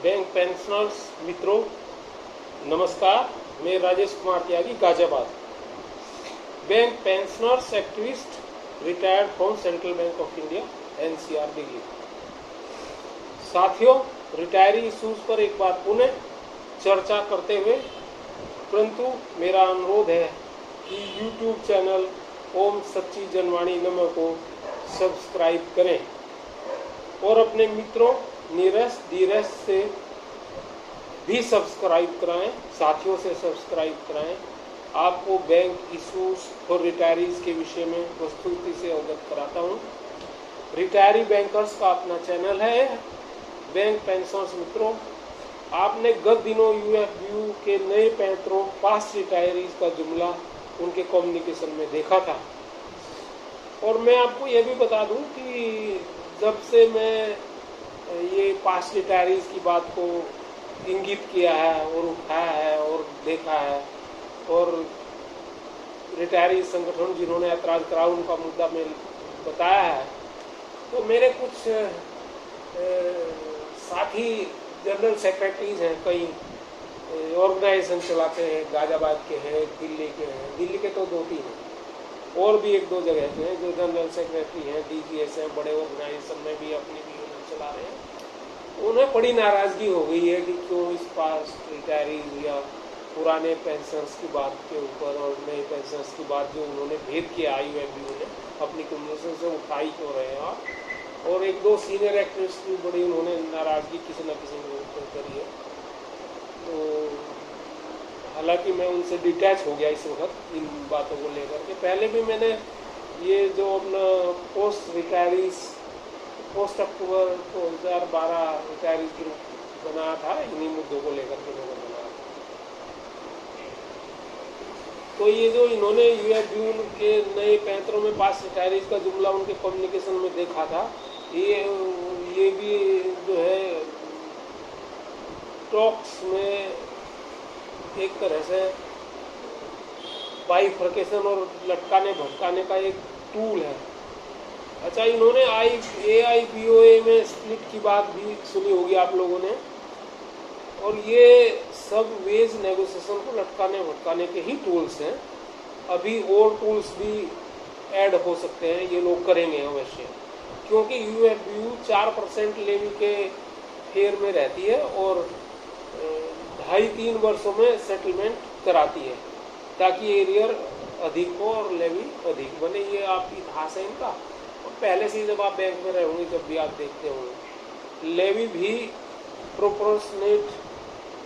Bank pensioners मित्रों नमस्कार। मैं Rajesh Kumar Tyagi Ghaziabad, bank pensioners activist retired from central bank of India NCR Delhi. साथियों, रिटायरी इश्यूज पर एक बार पुनः चर्चा करते हुए परंतु मेरा अनुरोध है कि YouTube चैनल ओम सच्ची जनवाणी नमः को सब्सक्राइब करें और अपने मित्रों नीरज धीरज से भी सब्सक्राइब कराएं, साथियों से सब्सक्राइब कराएं। आपको बैंक इश्यूज और रिटायरीज के विषय में वस्तुस्थिति से अवगत कराता हूं। रिटायरी बैंकर्स का अपना चैनल है बैंक पेंशनर्स मित्रों। आपने गत दिनों UFBU के नए पैंतरों पास्ट रिटायरीज का जुमला उनके कम्युनिकेशन में देखा था और मैं आपको यह भी बता दूं कि जब से मैं ये पास्ट रिटायरीज की बात को इंगित किया है और उठाया है और देखा है और रिटायरी संगठन जिन्होंने ऐतराज करा उनका मुद्दा में बताया है, तो मेरे कुछ साथी जनरल सेक्रेटरीज हैं, कई ऑर्गेनाइजेशन चलाते हैं, गाजियाबाद के हैं, दिल्ली के हैं, दिल्ली के तो 2-3 हैं और भी 1-2 जगह के हैं जो जनरल सेक्रेटरी हैं, DGS हैं, बड़े ऑर्गेनाइजेशन में भी अपनी भी यूनियन चला रहे हैं। उन्हें बड़ी नाराजगी हो गई है कि क्यों इस पास्ट रिटायरीज या पुराने पेंशनर्स की बात के ऊपर और नए पेंशनर्स की बात जो उन्होंने भेद किया UFBU ने अपनी कम्युनिकेशन से उठाई क्यों रहे हैं आप। और 1-2 सीनियर एक्टिविस्ट भी बड़ी उन्होंने नाराजगी किसी न किसी ने करी है। तो हालांकि मैं उनसे डिटैच हो गया इस वक्त इन बातों को लेकर के। पहले भी मैंने ये जो अपना पोस्ट अक्टूबर 2012 रिटायरीज ग्रुप बनाया था, इन्हीं मुद्दों को लेकर के मैंने बनाया। तो ये जो इन्होंने UFBU के नए पैंतरों में पास रिटायरीज का जुमला उनके कम्युनिकेशन में देखा था, ये भी जो है टॉक्स में एक तरह से बाइफर्केशन और लटकाने भटकाने का एक टूल है। अच्छा, इन्होंने AIBOA में स्प्लिट की बात भी सुनी होगी आप लोगों ने, और ये सब वेज नेगोशिएशन को लटकाने भटकाने के ही टूल्स हैं। अभी और टूल्स भी ऐड हो सकते हैं, ये लोग करेंगे अवश्य, क्योंकि UFBU 4% लेवी के फेयर में रहती है और 2.5-3 वर्षों में सेटलमेंट कराती है ताकि एरियर अधिक हो और लेवी अधिक बने। ये आपकी इतिहास है इनका, और पहले से जब आप बैंक में रहे होंगे जब भी आप देखते होंगे लेवी भी प्रोपोर्शनेट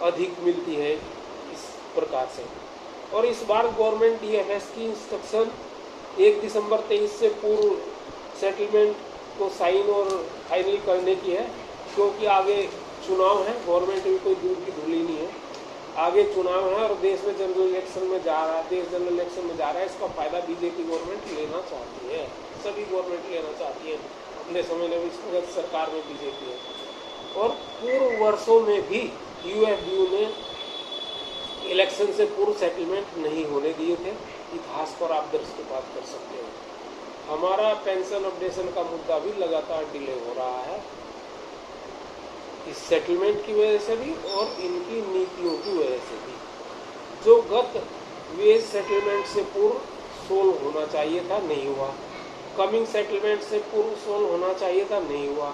अधिक मिलती है इस प्रकार से। और इस बार गवर्नमेंट DFS की इंस्ट्रक्शन 1 दिसंबर 23 से पूर्व सेटलमेंट को साइन और फाइनल करने की है, क्योंकि आगे चुनाव है। गवर्नमेंट भी कोई दूर की धूली नहीं है, आगे चुनाव है और देश में जनरल इलेक्शन में जा रहा है, देश जनरल इलेक्शन में जा रहा है। इसका फायदा BJP गवर्नमेंट लेना चाहती है, सभी गवर्नमेंट लेना चाहती है। अपने समय में इस वक्त सरकार में BJP है। और पूर्व वर्षों में भी UFBU ने इलेक्शन से पूर्व सेटलमेंट नहीं होने दिए थे। इतिहास पर आप दृष्टिपात कर सकते हो। हमारा पेंशन अपडेशन का मुद्दा भी लगातार डिले हो रहा है इस सेटलमेंट की वजह से भी और इनकी नीतियों की वजह से भी। जो गत वेज सेटलमेंट से पूर्व सोल्व होना चाहिए था नहीं हुआ, कमिंग सेटलमेंट से पूर्व सोल्व होना चाहिए था नहीं हुआ।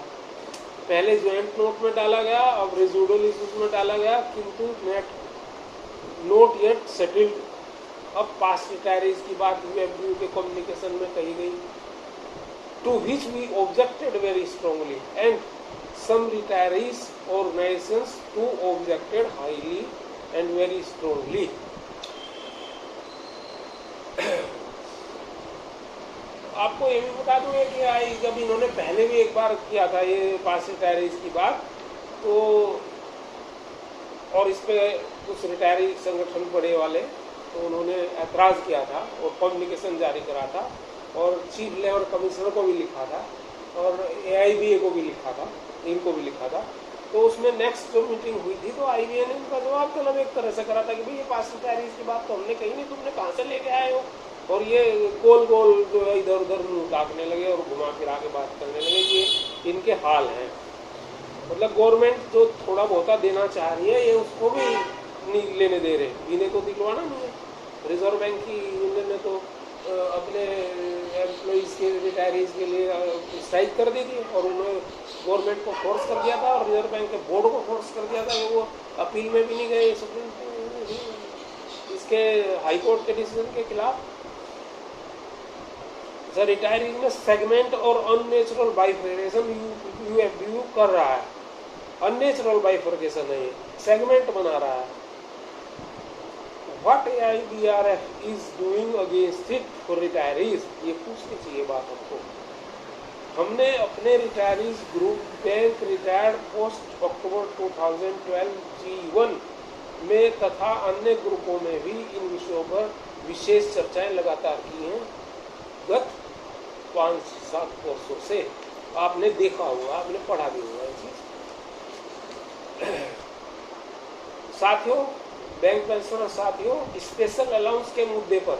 पहले ज्वाइंट नोट में डाला गया, अब रेजिडुअल इश्यूज में डाला गया, किंतु नोट येट सेटल्ड। अब पास्ट रिटायरीज की बात UFBU के कम्युनिकेशन में कही गई, to which we objected very strongly and some retirees organizations too objected highly and very strongly. आपको ये भी बता दूं कि जब इन्होंने पहले भी एक बार किया था ये पास रिटायरीज की बात, तो और इस पे कुछ रिटायरी संगठन बड़े वाले तो उन्होंने ऐतराज किया था और कम्युनिकेशन जारी करा था और चीफ लेबर कमिश्नर को भी लिखा था और AIBA को भी लिखा था, इनको भी लिखा था। तो उसमें नेक्स्ट जो मीटिंग हुई थी तो IBA ने उनका जवाब मतलब एक तरह से करा था कि भाई ये पास रिटायरीज की बात तो हमने कही नहीं, तुमने कहाँ से लेके आए हो। और ये गोल गोल जो है इधर उधर मुँह ताकने लगे और घुमा फिरा के बात करने लगे। ये इनके हाल हैं। मतलब गवर्नमेंट जो थोड़ा बहुत देना चाह रही है ये उसको भी नहीं लेने दे रहे, इन्हें तो दिलवाना नहीं है। रिजर्व बैंक की यूनियन ने तो अपने एम्प्लॉइज़ के रिटायरीज के लिए स्ट्राइक कर दी थी और उन्होंने गवर्नमेंट को फोर्स कर दिया था और रिजर्व बैंक के बोर्ड को फोर्स कर दिया था कि वो अपील में भी नहीं गए सुप्रीम इसके हाई कोर्ट के डिसीजन के खिलाफ। रिटायरीज में सेगमेंट और अननेचुरल बाइफरकेशन यूएफबीयू कर रहा है। अननेचुरल बाइफरकेशन है, ये सेगमेंट बना रहा है। What AIBRF is doing against it for retirees? ये पूछनी चाहिए बात हमको। हमने अपने retirees group bank retired post October 2012 G1 में तथा अन्य ग्रुपों में भी इन विषयों पर विशेष चर्चाएं लगातार की हैं गत 5-7 वर्षों से। आपने देखा होगा, आपने पढ़ा भी होगा ये चीज। साथियों, बैंक पेंशनर साथियों, स्पेशल अलाउंस के मुद्दे पर,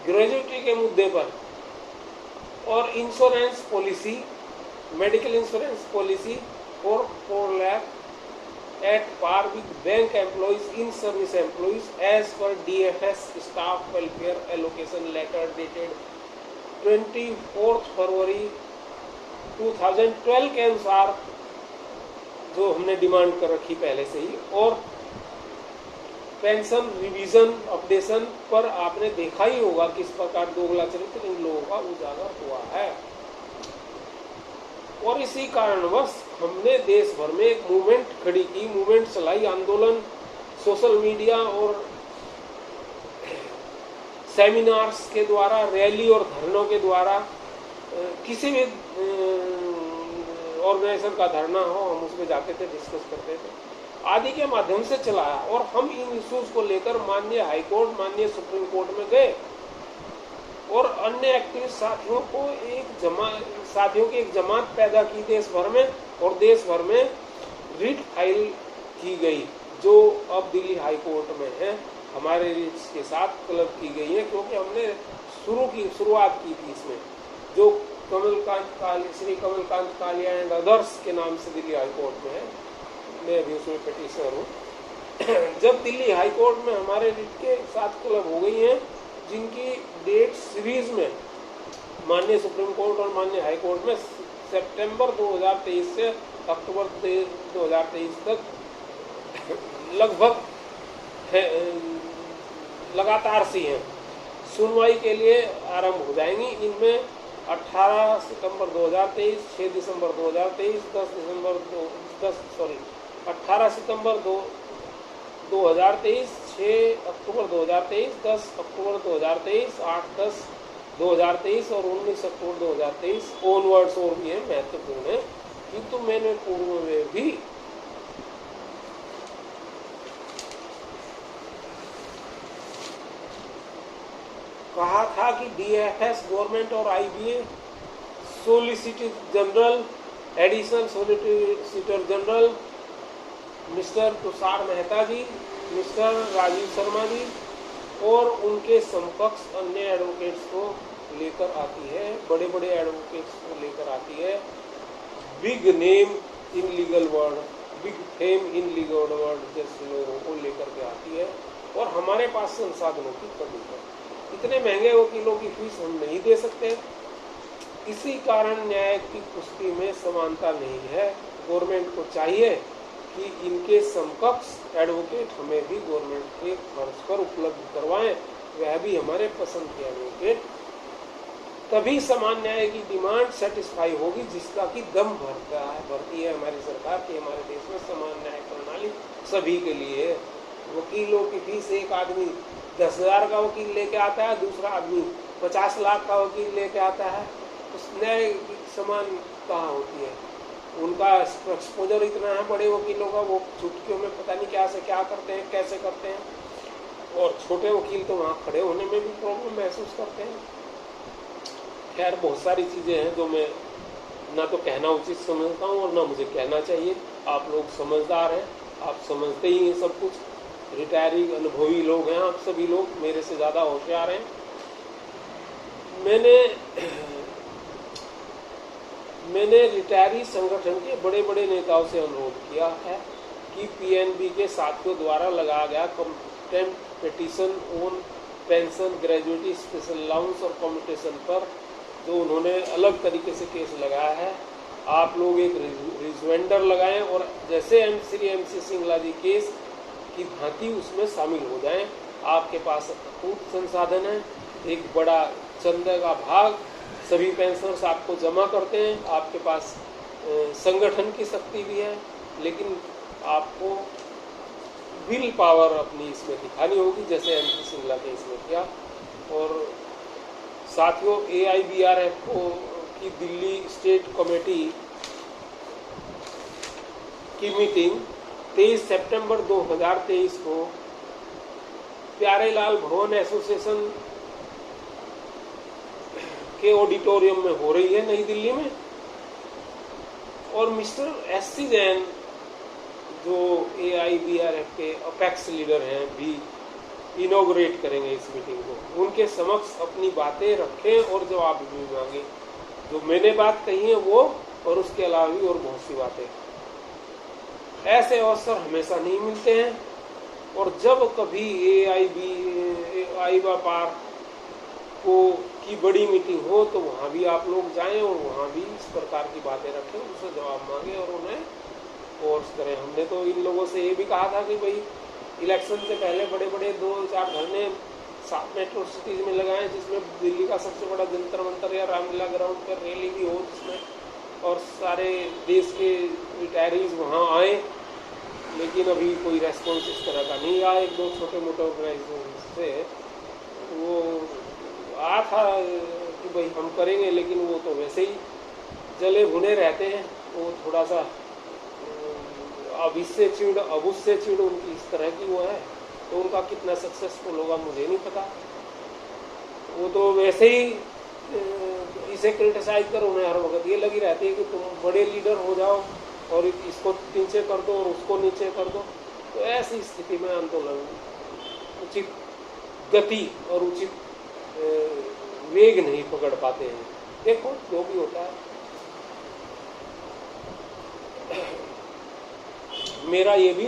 ग्रेजुएटी के मुद्दे पर और insurance policy, medical insurance policy for 4 lakh at par with bank employees in service employees as per DFS staff welfare allocation letter dated 24 फरवरी 2012 के अनुसार जो हमने डिमांड कर रखी पहले से ही, और पेंशन रिवीजन अपडेशन पर आपने देखा ही होगा किस प्रकार दोगला चरित्र इन लोगों का उजागर हुआ है। और इसी कारणवश हमने देश भर में एक मूवमेंट खड़ी की, मूवमेंट चलाई, आंदोलन, सोशल मीडिया और सेमिनार्स के द्वारा, रैली और धरनों के द्वारा, किसी भी ऑर्गेनाइजेशन का धरना हो हम उसमें जाते थे, डिस्कस करते थे, आदि के माध्यम से चलाया। और हम इन इश्यूज को लेकर माननीय हाई कोर्ट, माननीय सुप्रीम कोर्ट में गए और अन्य एक्टिविस्ट साथियों की एक जमात पैदा की देश भर में, और देश भर में रिट फाइल की गई जो अब दिल्ली हाई कोर्ट में है, हमारे रिट्स के साथ क्लब की गई है, क्योंकि हमने शुरुआत की थी इसमें, जो श्री कमलकांत कालिया एंड अदर्स के नाम से दिल्ली हाई कोर्ट में है। मैं भी उसमें पिटिशनर हूँ। जब दिल्ली हाई कोर्ट में हमारे रिट के साथ क्लब हो गई हैं, जिनकी डेट सीरीज में माननीय सुप्रीम कोर्ट और माननीय हाई कोर्ट में सितंबर 2023 से अक्टूबर 2023 तक लगभग लगातार सी हैं, सुनवाई के लिए आरंभ हो जाएंगी। इनमें 18 सितंबर 2023, 6 दिसंबर 2023, 18 सितंबर 2023, 6 अक्टूबर 2023, 10 अक्टूबर 2023, 8-10 2023 और 19 अक्टूबर 2023 ऑनवर्ड्स और भी है, महत्वपूर्ण है। किंतु मैंने पूर्व में भी कहा था कि DFS गवर्नमेंट और IBA solicitor general, additional solicitor general mister Tushar Mehta ji, mister Rajeev Sharma ji और उनके समकक्ष अन्य एडवोकेट्स को लेकर आती है, बड़े बड़े एडवोकेट्स को लेकर आती है, big name in legal world, big fame in legal world जैसे लोगों को लेकर के आती है। और हमारे पास संसाधनों की कमी है, इतने महंगे वकीलों की फीस हम नहीं दे सकते। इसी कारण न्याय की कुश्ती में समानता नहीं है। गवर्नमेंट को चाहिए कि इनके समकक्ष एडवोकेट हमें भी गवर्नमेंट के खर्च पर उपलब्ध करवाएं, वह भी हमारे पसंद के एडवोकेट। तभी समान न्याय की डिमांड सेटिस्फाई होगी, जिसका कि दम भरती है हमारी सरकार की। हमारे देश में समान न्याय प्रणाली सभी के लिए है। वकीलों की फीस, एक आदमी 10,000 का वकील लेके आता है, दूसरा आदमी 50 लाख का वकील लेके आता है, उस न्याय की समान कहाँ होती है? उनका एक्सपोजर इतना है बड़े वकीलों का, वो चुटकियों में पता नहीं क्या से क्या करते हैं, कैसे करते हैं, और छोटे वकील तो वहाँ खड़े होने में भी प्रॉब्लम महसूस करते हैं। खैर, बहुत सारी चीज़ें हैं जो मैं ना तो कहना उचित समझता हूँ और ना मुझे कहना चाहिए। आप लोग समझदार हैं, आप समझते ही हैं सब कुछ। रिटायरी अनुभवी लोग हैं आप सभी लोग, मेरे से ज़्यादा होशियार हैं। मैंने मैंने रिटायरी संगठन के बड़े बड़े नेताओं से अनुरोध किया है कि पीएनबी के साथियों द्वारा लगाया गया contempt petition on pension, gratuity, special allowance और कम्यूटेशन पर जो उन्होंने अलग तरीके से केस लगाया है, आप लोग एक रिजवेंडर लगाएं और जैसे श्री MC सिंगला जी केस की भांति उसमें शामिल हो जाएं। आपके पास खूब संसाधन है, एक बड़ा चंदा का भाग सभी पेंशनर्स आपको जमा करते हैं, आपके पास संगठन की शक्ति भी है, लेकिन आपको विल पावर अपनी इसमें दिखानी होगी जैसे MC सिंगला के इसमें किया। और साथियों, AIBRF की दिल्ली स्टेट कमेटी की मीटिंग 23 सितंबर 2023 को प्यारेलाल भवन एसोसिएशन के ऑडिटोरियम में हो रही है नई दिल्ली में, और मिस्टर SC जैन जो AIBRF के अपेक्स लीडर हैं भी इनॉग्रेट करेंगे इस मीटिंग को। उनके समक्ष अपनी बातें रखें और जवाब भी मांगे। जो मैंने बात कही है वो और उसके अलावा भी और बहुत सी बातें। ऐसे अवसर हमेशा नहीं मिलते हैं, और जब कभी AIBRF की बड़ी मीटिंग हो तो वहाँ भी आप लोग जाएं और वहाँ भी इस प्रकार की बातें रखें, उनसे जवाब मांगे और उन्हें फोर्स करें। हमने तो इन लोगों से ये भी कहा था कि भाई इलेक्शन से पहले बड़े बड़े 2-4 धरने 7 मेट्रो सिटीज में लगाएं, जिसमें दिल्ली का सबसे बड़ा जंतर मंतर या रामलीला ग्राउंड पर रैली भी हो, जिसमें और सारे देश के रिटायरीज वहाँ आए। लेकिन अभी कोई रेस्पॉन्स इस तरह का नहीं आया। 1-2 छोटे मोटे ऑर्गेनाइजेशन से वो आ था कि भाई हम करेंगे, लेकिन वो तो वैसे ही जले भुने रहते हैं। वो थोड़ा सा अब उससे चिड़ उनकी इस तरह की वो है, तो उनका कितना सक्सेसफुल होगा मुझे नहीं पता। वो तो वैसे ही इसे क्रिटिसाइज करो, उन्हें हर वक्त ये लगी रहती है कि तुम बड़े लीडर हो जाओ और इसको नीचे कर दो और उसको नीचे कर दो। तो ऐसी स्थिति में आंदोलन उचित गति और उचित वेग नहीं पकड़ पाते हैं। देखो जो भी होता है। मेरा ये भी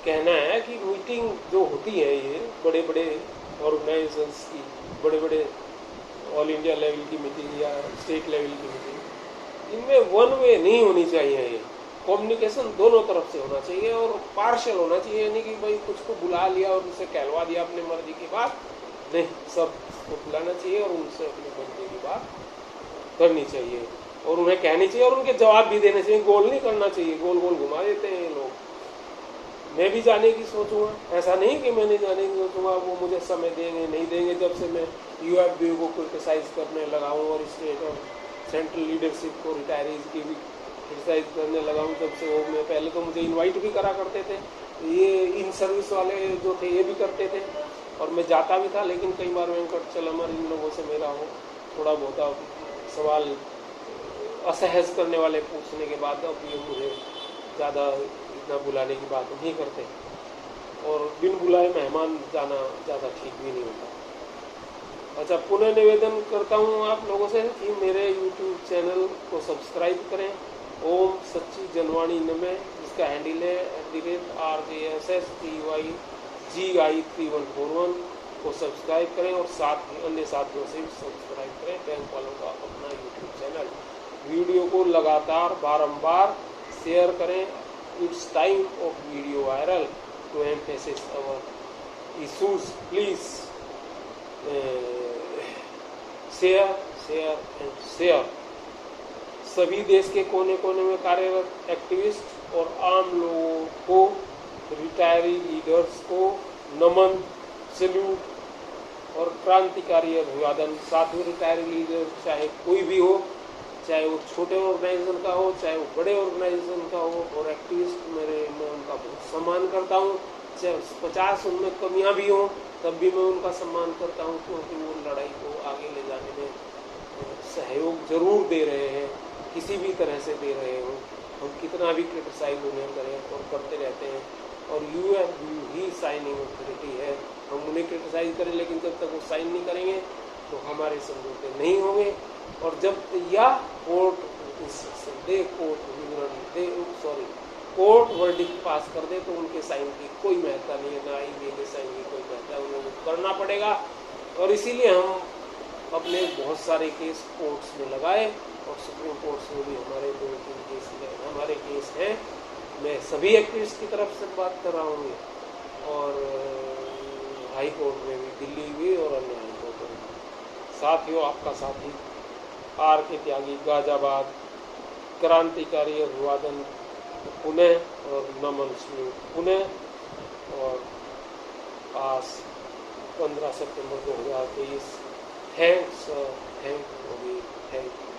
कहना है कि मीटिंग जो होती है ये बड़े बड़े ऑर्गेनाइजेशंस की, बड़े बड़े ऑल इंडिया लेवल की मीटिंग या स्टेट लेवल की मीटिंग, इनमें वन वे नहीं होनी चाहिए। ये कम्युनिकेशन दोनों तरफ से होना चाहिए और पार्शियल होना चाहिए, यानी कि भाई कुछ को बुला लिया और उनसे कहलवा दिया अपनी मर्जी की बात नहीं, सबको बुलाना चाहिए और उनसे अपनी मर्जी की बात करनी चाहिए और उन्हें कहनी चाहिए और उनके जवाब भी देने चाहिए। गोल नहीं करना चाहिए, गोल गोल घुमा देते हैं लोग। मैं भी जाने की सोचूंगा, ऐसा नहीं कि मैं नहीं जाने की सोचूंगा, वो मुझे समय देंगे नहीं देंगे। जब से मैं UFBU को क्रिटिसाइज करने लगा हूँ और स्टेट और सेंट्रल लीडरशिप को रिटायरीज की भी क्रिटिसाइज करने लगा हूँ, तब से वो मैं पहले तो मुझे इन्वाइट भी करा करते थे, ये इन सर्विस वाले जो थे ये भी करते थे और मैं जाता भी था। लेकिन कई बार वेंकट चलमर इन लोगों से मेरा हो थोड़ा बहुत सवाल असहज करने वाले पूछने के बाद अब ये मुझे ज़्यादा इतना बुलाने की बात नहीं करते और बिन बुलाए मेहमान जाना ज़्यादा ठीक भी नहीं होता। अच्छा, पुनः निवेदन करता हूँ आप लोगों से कि मेरे YouTube चैनल को सब्सक्राइब करें, ओम सच्ची जनवाणी नमे, जिसका हैंडल है @RJSSTYGI3141 को सब्सक्राइब करें और साथ ही अन्य साथियों से भी सब्सक्राइब करें। बैंक वालों का अपना YouTube चैनल। वीडियो को लगातार बारंबार शेयर करें। It's time of video viral to emphasis our issues. Please share. सभी देश के कोने कोने में कार्यरत एक्टिविस्ट और आम लोगों को, रिटायरी लीडर्स को नमन, सैल्यूट और क्रांतिकारी अभिवादन। साथ ही रिटायरी लीडर चाहे कोई भी हो, चाहे वो छोटे ऑर्गेनाइजेशन का हो, चाहे वो बड़े ऑर्गेनाइजेशन का हो, और एक्टिविस्ट मैं उनका बहुत सम्मान करता हूँ। चाहे 50 उनमें कमियां भी हों तब भी मैं उनका सम्मान करता हूँ, क्योंकि वो लड़ाई को आगे ले जाने में सहयोग जरूर दे रहे हैं, किसी भी तरह से दे रहे हो। हम कितना भी क्रिटिसाइज उन्हें करें और करते रहते हैं, और UFBU ही साइनिंग अथॉरिटी है। हम उन्हें क्रिटिसाइज करें, लेकिन जब तक वो साइन नहीं करेंगे तो हमारे समझौते नहीं होंगे। और जब यह कोर्ट इंस्ट्रक्शन दे, कोर्ट विवरण दे, सॉरी कोर्ट वर्डिक्ट पास कर दे तो उनके साइन की कोई महत्ता नहीं है, ना ही मेरे साइन की कोई महत्ता है, उनको करना पड़ेगा। और इसीलिए हम अपने बहुत सारे केस कोर्ट्स में लगाए और सुप्रीम कोर्ट्स में भी हमारे 2-3 केस हमारे केस हैं। मैं सभी एक्टिविस्ट की तरफ से बात कर रहा हूँ और हाई कोर्ट में भी, दिल्ली भी और अन्य हाई कोर्ट में। साथियों, आपका साथी आर के त्यागी, गाजियाबाद, क्रांतिकारी अभिवादन पुणे और नमन स्लूट पुणे। और आज 15 सितंबर 2023। Thanks, thank you.